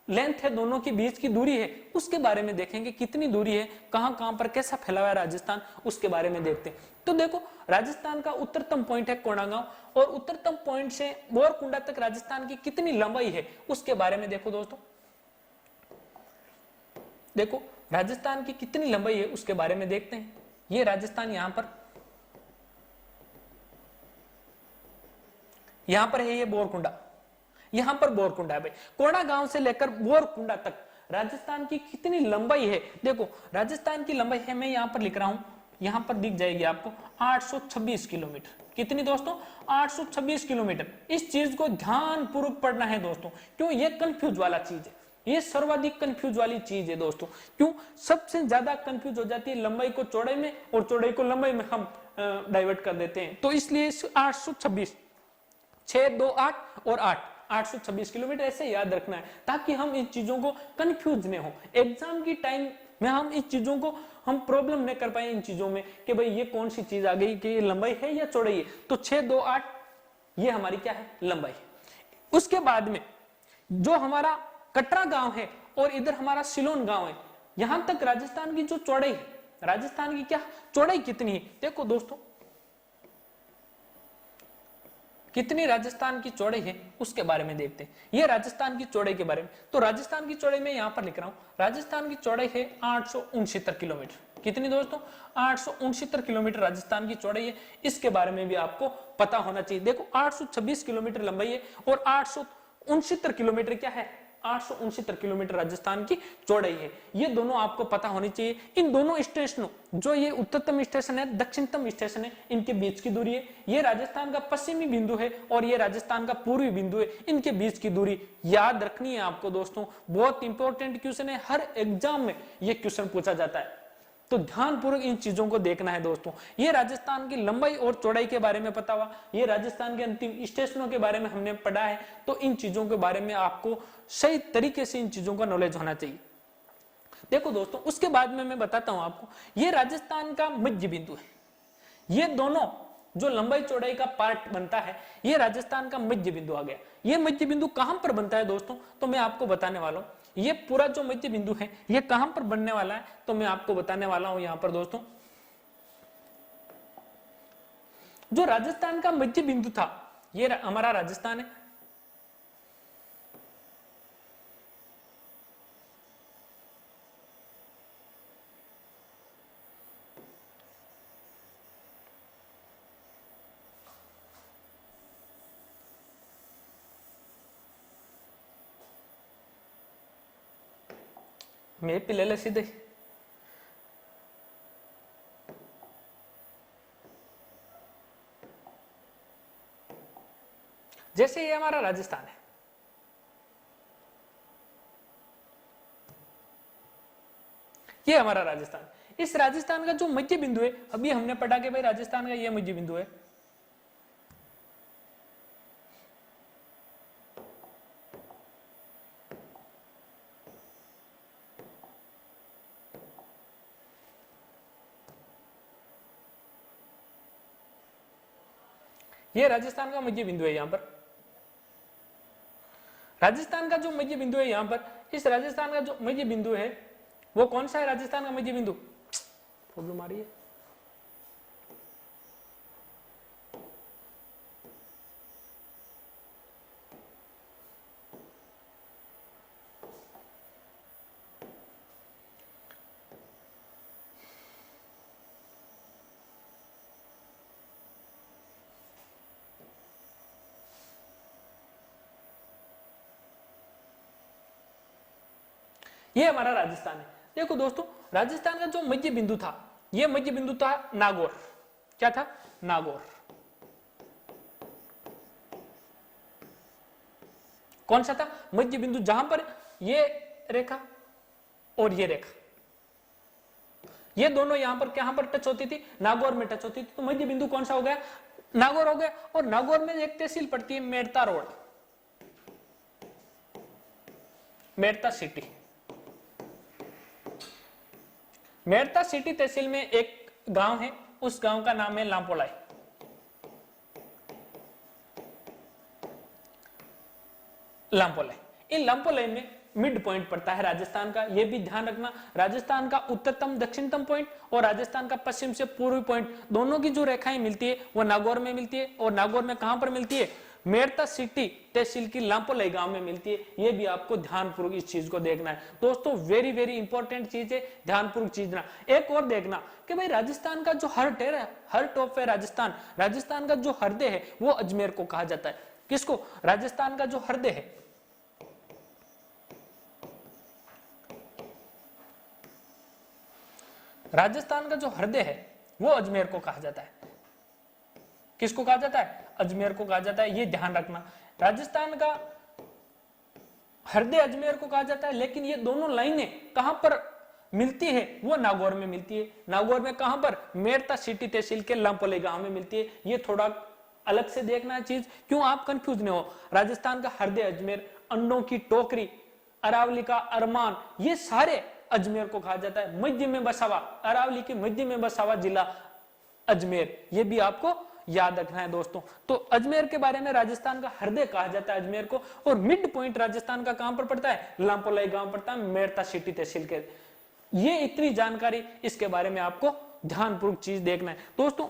लेंथ है, दोनों के बीच की दूरी है, उसके बारे में देखेंगे कितनी दूरी है, कहां पर कैसा फैला हुआ है राजस्थान, उसके बारे में देखते हैं। तो देखो, राजस्थान का उत्तरतम पॉइंट है कोंडागांव, और उत्तरतम पॉइंट से बोरकुंडा तक राजस्थान की कितनी लंबाई है, उसके बारे में देखो दोस्तों। देखो, राजस्थान की कितनी लंबाई है उसके बारे में देखते हैं। ये राजस्थान यहां पर है, ये बोरकुंडा, यहां पर बोरकुंडा है भाई। कोंडा गांव से लेकर बोरकुंडा तक राजस्थान की कितनी लंबाई है? देखो, राजस्थान की लंबाई है, मैं यहां पर लिख रहा हूं, यहां पर दिख जाएगी आपको 826 किलोमीटर। कितनी दोस्तों? 826 किलोमीटर। इस चीज को ध्यान पूर्वक पढ़ना है दोस्तों, क्यों? ये कंफ्यूज वाला चीज है, ये सर्वाधिक कंफ्यूज वाली चीज है दोस्तों। क्यों? सबसे ज्यादा कंफ्यूज हो जाती है लंबाई को चौड़ाई में, और चौड़ाई को लंबाई में हम डाइवर्ट कर देते हैं। तो इसलिए 826, 6, 2, 8 और 8, 826 किलोमीटर ऐसे याद रखना है, ताकि हम इन चीजों को कंफ्यूज नहीं हो। एग्जाम की टाइम में हम इन चीजों को हम प्रॉब्लम नहीं कर पाए इन चीजों में कि भाई ये कौन सी चीज आ गई, कि ये लंबाई है या चौड़ाई है। तो 6, 2, 8 ये हमारी क्या है? लंबाई है। उसके बाद में जो हमारा कटरा गांव है और इधर हमारा सिलोन गांव है, यहां तक राजस्थान की जो चौड़ाई है, राजस्थान की क्या चौड़ाई कितनी है? देखो दोस्तों, कितनी राजस्थान की चौड़ाई है उसके बारे में देखते हैं। ये राजस्थान की चौड़ाई के बारे में। तो राजस्थान की चौड़ाई में यहां पर लिख रहा हूं, राजस्थान की चौड़ाई है 869 किलोमीटर। कितनी दोस्तों? 869 किलोमीटर राजस्थान की चौड़ाई है। इसके बारे में भी आपको पता होना चाहिए। देखो, 826 किलोमीटर लंबाई है और 869 किलोमीटर क्या है? 869 किलोमीटर राजस्थान की चौड़ाई है। ये दोनों आपको पता होनी चाहिए। इन दोनों स्टेशनों, जो ये उत्तरतम स्टेशन है, दक्षिणतम स्टेशन है, इनके बीच की दूरी है। ये राजस्थान का पश्चिमी बिंदु है और ये राजस्थान का पूर्वी बिंदु है। इनके बीच की दूरी याद रखनी है आपको दोस्तों। बहुत इंपॉर्टेंट क्वेश्चन है, हर एग्जाम में ये क्वेश्चन पूछा जाता है, तो ध्यानपूर्वक इन चीजों को देखना है दोस्तों। ये राजस्थान की लंबाई और चौड़ाई के बारे में पता हुआ, ये राजस्थान के अंतिम स्टेशनों के बारे में हमने पढ़ा है। तो इन चीजों के बारे में आपको सही तरीके से इन चीजों का नॉलेज होना चाहिए। देखो दोस्तों, उसके बाद में मैं बताता हूं आपको, ये राजस्थान का मध्य बिंदु है। ये दोनों जो लंबाई चौड़ाई का पार्ट बनता है, ये राजस्थान का मध्य बिंदु आ गया। ये मध्य बिंदु कहां पर बनता है दोस्तों? तो मैं आपको बताने वाला हूं। ये पूरा जो मध्य बिंदु है ये कहां पर बनने वाला है, तो मैं आपको बताने वाला हूं यहां पर दोस्तों। जो राजस्थान का मध्य बिंदु था, ये हमारा राजस्थान है। मैं पिले सीधे जैसे ये हमारा राजस्थान है, ये हमारा राजस्थान, इस राजस्थान का जो मध्य बिंदु है, अभी हमने पढ़ा कि भाई राजस्थान का ये मध्य बिंदु है। ये राजस्थान का मध्य बिंदु है। यहां पर राजस्थान का जो मध्य बिंदु है, यहां पर इस राजस्थान का जो मध्य बिंदु है वो कौन सा है? राजस्थान का मध्य बिंदु, प्रॉब्लम आ रही है। ये हमारा राजस्थान है। देखो दोस्तों, राजस्थान का जो मध्य बिंदु था, ये मध्य बिंदु था नागौर। क्या था? नागौर। कौन सा था मध्य बिंदु? जहां पर ये रेखा और ये रेखा, ये दोनों यहां पर कहां पर टच होती थी? नागौर में टच होती थी। तो मध्य बिंदु कौन सा हो गया? नागौर हो गया। और नागौर में एक तहसील पड़ती है Merta road, Merta city. Merta city तहसील में एक गांव है, उस गांव का नाम है लांपोलाई। लांपोलाई, इन लांपोलाई में मिड पॉइंट पड़ता है राजस्थान का। यह भी ध्यान रखना, राजस्थान का उत्तरतम दक्षिणतम पॉइंट और राजस्थान का पश्चिम से पूर्वी पॉइंट, दोनों की जो रेखाएं मिलती है वो नागौर में मिलती है। और नागौर में कहां पर मिलती है? मेड़ता सिटी तहसील की लांपोलाई गांव में मिलती है। ये भी आपको ध्यानपूर्वक इस चीज को देखना है दोस्तों। वेरी वेरी इंपॉर्टेंट चीज है, ध्यानपूर्वक चीज ना। एक और देखना कि भाई राजस्थान का जो हर्ट है, हर्ट ऑफ है राजस्थान, राजस्थान का जो हृदय है वो अजमेर को कहा जाता है। किसको? राजस्थान का जो हृदय है, राजस्थान का जो हृदय है वो अजमेर को कहा जाता है। किसको कहा जाता है? अजमेर को कहा जाता है। ये ध्यान रखना, राजस्थान का हृदय अजमेर को कहा जाता है, लेकिन ये दोनों लाइनें कहां पर मिलती है? वो नागौर में मिलती है। नागौर में कहां पर? मेड़ता सिटी तहसील के लांपोलाई गांव में मिलती है। ये थोड़ा अलग से देखना है चीज, क्यों आप कंफ्यूज नहीं हो। राजस्थान का हृदय अजमेर, अंडों की टोकरी, अरावली का अरमान, ये सारे अजमेर को कहा जाता है। मध्य में बसा हुआ, अरावली के मध्य में बसा हुआ जिला अजमेर, ये भी आपको याद रखना है दोस्तों। तो अजमेर के बारे में राजस्थान का हृदय कहा जाता है अजमेर को। और मिड पॉइंट राजस्थान का कहां पर पड़ता है? लांपोलाई गांव पड़ता है, मेड़ता सिटी तहसील के। ये इतनी जानकारी, इसके बारे में आपको ध्यानपूर्वक चीज देखना है दोस्तों।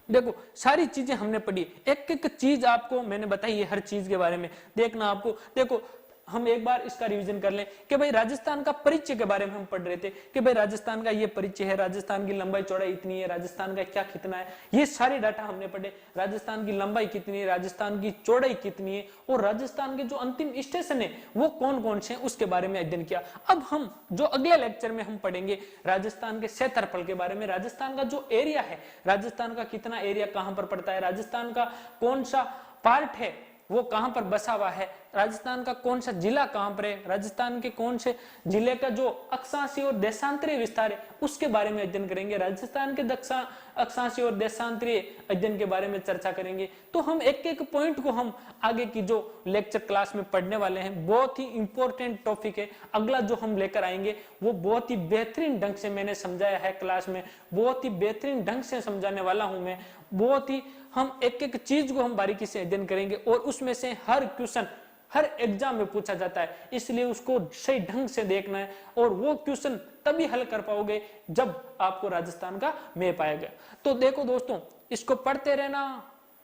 देखो सारी चीजें हमने पढ़ी, एक एक चीज आपको मैंने बताई है, हर चीज के बारे में देखना आपको। देखो हम एक बार इसका रिवीजन कर लें कि भाई राजस्थान का परिचय के बारे में हम पढ़ रहे थे कि भाई राजस्थान का ये परिचय है, राजस्थान की लंबाई चौड़ाई इतनी है, राजस्थान का क्या कितना है, ये सारे डाटा हमने पढ़े। राजस्थान की लंबाई कितनी है, राजस्थान की चौड़ाई कितनी है, और राजस्थान के जो अंतिम स्टेशन है वो कौन कौन से हैं उसके बारे में अध्ययन किया। अब हम जो अगले लेक्चर में हम पढ़ेंगे राजस्थान के क्षेत्रफल के बारे में, राजस्थान का जो एरिया है, राजस्थान का कितना एरिया कहां पर पड़ता है, राजस्थान का कौन सा पार्ट है वो कहां पर बसा हुआ है, राजस्थान का कौन सा जिला कहां पर है, राजस्थान के कौन से जिले का जो अक्षांशीय और देशांतरीय विस्तार है उसके बारे में अध्ययन करेंगे। राजस्थान के अक्षांशीय और देशांतरीय अध्ययन के बारे में चर्चा करेंगे। तो हम एक एक पॉइंट को हम आगे की जो लेक्चर क्लास में पढ़ने वाले हैं, बहुत ही इंपॉर्टेंट टॉपिक है। अगला जो हम लेकर आएंगे वो बहुत ही बेहतरीन ढंग से मैंने समझाया है क्लास में, बहुत ही बेहतरीन ढंग से समझाने वाला हूं मैं। बहुत ही हम एक एक चीज को हम बारीकी से अध्ययन करेंगे और उसमें से हर क्वेश्चन हर एग्जाम में पूछा जाता है, इसलिए उसको सही ढंग से देखना है और वो क्वेश्चन तभी हल कर पाओगे जब आपको राजस्थान का मैप आएगा। तो देखो दोस्तों, इसको पढ़ते रहना,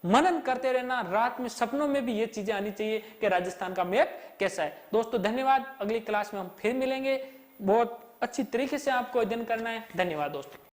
मनन करते रहना, रात में सपनों में भी ये चीजें आनी चाहिए कि राजस्थान का मैप कैसा है। दोस्तों धन्यवाद, अगली क्लास में हम फिर मिलेंगे। बहुत अच्छी तरीके से आपको अध्ययन करना है। धन्यवाद दोस्तों।